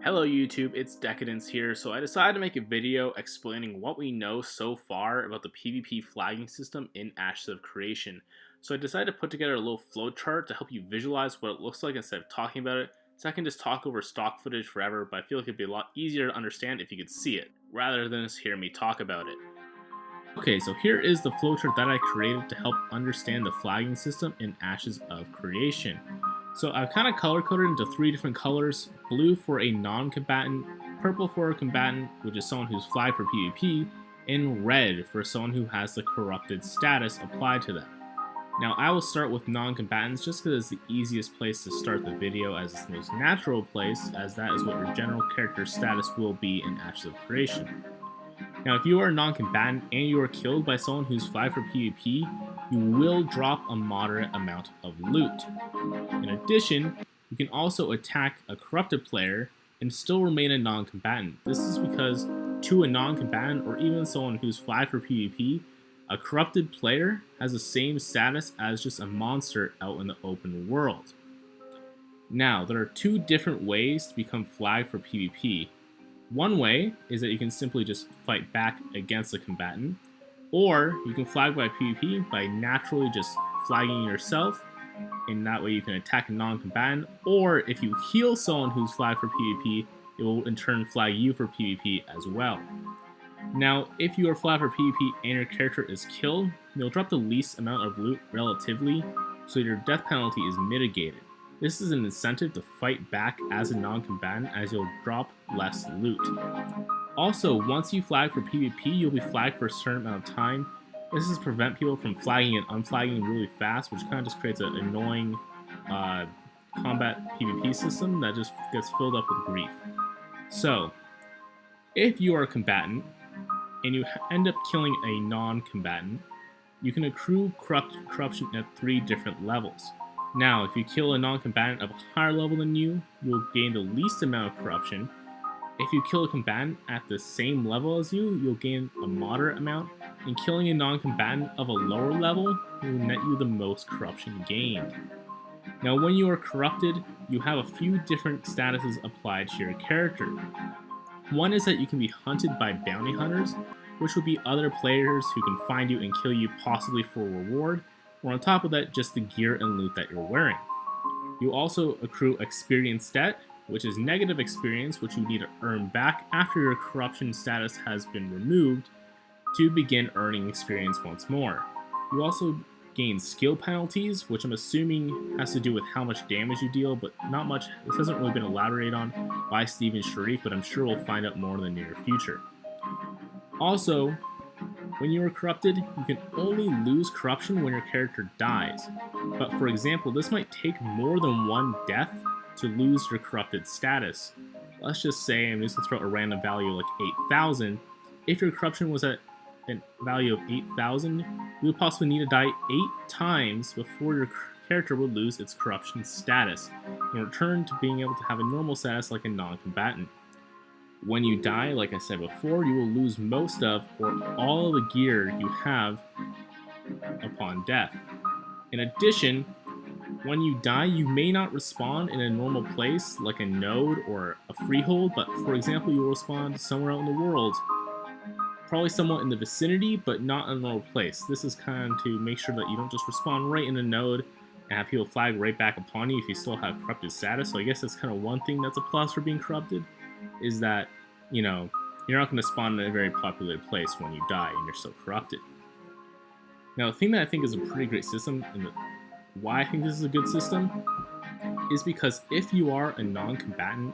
Hello YouTube, it's Decadence here. So I decided to make a video explaining what we know so far about the PvP flagging system in Ashes of Creation. So I decided to put together a little flowchart to help you visualize what it looks like instead of talking about it, so I can just talk over stock footage forever, but I feel like it'd be a lot easier to understand if you could see it, rather than just hear me talk about it. Okay, so here is the flowchart that I created to help understand the flagging system in Ashes of Creation. So I've kind of color coded into three different colors: blue for a non-combatant, purple for a combatant, which is someone who's flagged for PvP, and red for someone who has the corrupted status applied to them. Now I will start with non-combatants just because it's the easiest place to start the video, as it's the most natural place, as that is what your general character status will be in Ashes of Creation. Now, if you are a non-combatant and you are killed by someone who's flagged for PvP, you will drop a moderate amount of loot. In addition, you can also attack a corrupted player and still remain a non-combatant. This is because to a non-combatant, or even someone who's flagged for PvP, a corrupted player has the same status as just a monster out in the open world. Now, there are two different ways to become flagged for PvP. One way is that you can simply just fight back against a combatant, or you can flag by PvP by naturally just flagging yourself, and that way you can attack a non-combatant, or if you heal someone who's flagged for PvP, it will in turn flag you for PvP as well. Now, if you are flagged for PvP and your character is killed, you'll drop the least amount of loot relatively, so your death penalty is mitigated. This is an incentive to fight back as a non-combatant, as you'll drop less loot. Also, once you flag for PvP, you'll be flagged for a certain amount of time. This is to prevent people from flagging and unflagging really fast, which kind of just creates an annoying combat PvP system that just gets filled up with grief. So, if you are a combatant and you end up killing a non-combatant, you can accrue corruption at 3 different levels. Now, if you kill a non-combatant of a higher level than you, will gain the least amount of corruption. If you kill a combatant at the same level as you, you'll gain a moderate amount, and killing a non-combatant of a lower level will net you the most corruption gained. Now, when you are corrupted, you have a few different statuses applied to your character. One is that you can be hunted by bounty hunters, which would be other players who can find you and kill you, possibly for a reward, or on top of that, just the gear and loot that you're wearing. You also accrue experience debt, which is negative experience, which you need to earn back after your corruption status has been removed to begin earning experience once more. You also gain skill penalties, which I'm assuming has to do with how much damage you deal, but not much. This hasn't really been elaborated on by Steven Sharif, but I'm sure we'll find out more in the near future. Also, when you are corrupted, you can only lose corruption when your character dies. But for example, this might take more than one death to lose your corrupted status. Let's just say, I'm just going to throw a random value like 8,000. If your corruption was at a value of 8,000, you would possibly need to die 8 times before your character would lose its corruption status, in return to being able to have a normal status like a non-combatant. When you die, like I said before, you will lose most of or all of the gear you have upon death. In addition, when you die, you may not respawn in a normal place like a node or a freehold, but for example, you will respawn somewhere out in the world, probably somewhat in the vicinity, but not in a normal place. This is kind of to make sure that you don't just respawn right in a node and have people flag right back upon you if you still have corrupted status. So I guess that's kind of one thing that's a plus for being corrupted, is that, you know, you're not going to spawn in a very popular place when you die and you're still corrupted. Now, the thing that I think is a pretty great system, and why I think this is a good system, is because if you are a non-combatant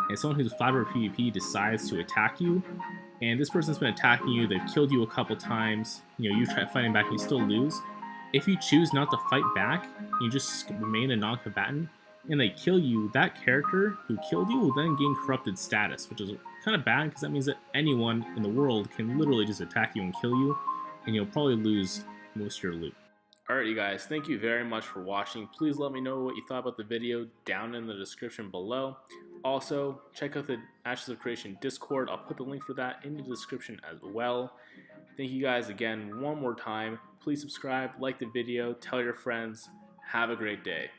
and someone who's flagged for PvP decides to attack you, and this person's been attacking you, they've killed you a couple times, you try fighting back and you still lose, if you choose not to fight back, you just remain a non-combatant, and they kill you, that character who killed you will then gain corrupted status, which is kind of bad because that means that anyone in the world can literally just attack you and kill you, and you'll probably lose most of your loot. Alright you guys, thank you very much for watching. Please let me know what you thought about the video down in the description below. Also, check out the Ashes of Creation Discord. I'll put the link for that in the description as well. Thank you guys again one more time. Please subscribe, like the video, tell your friends. Have a great day.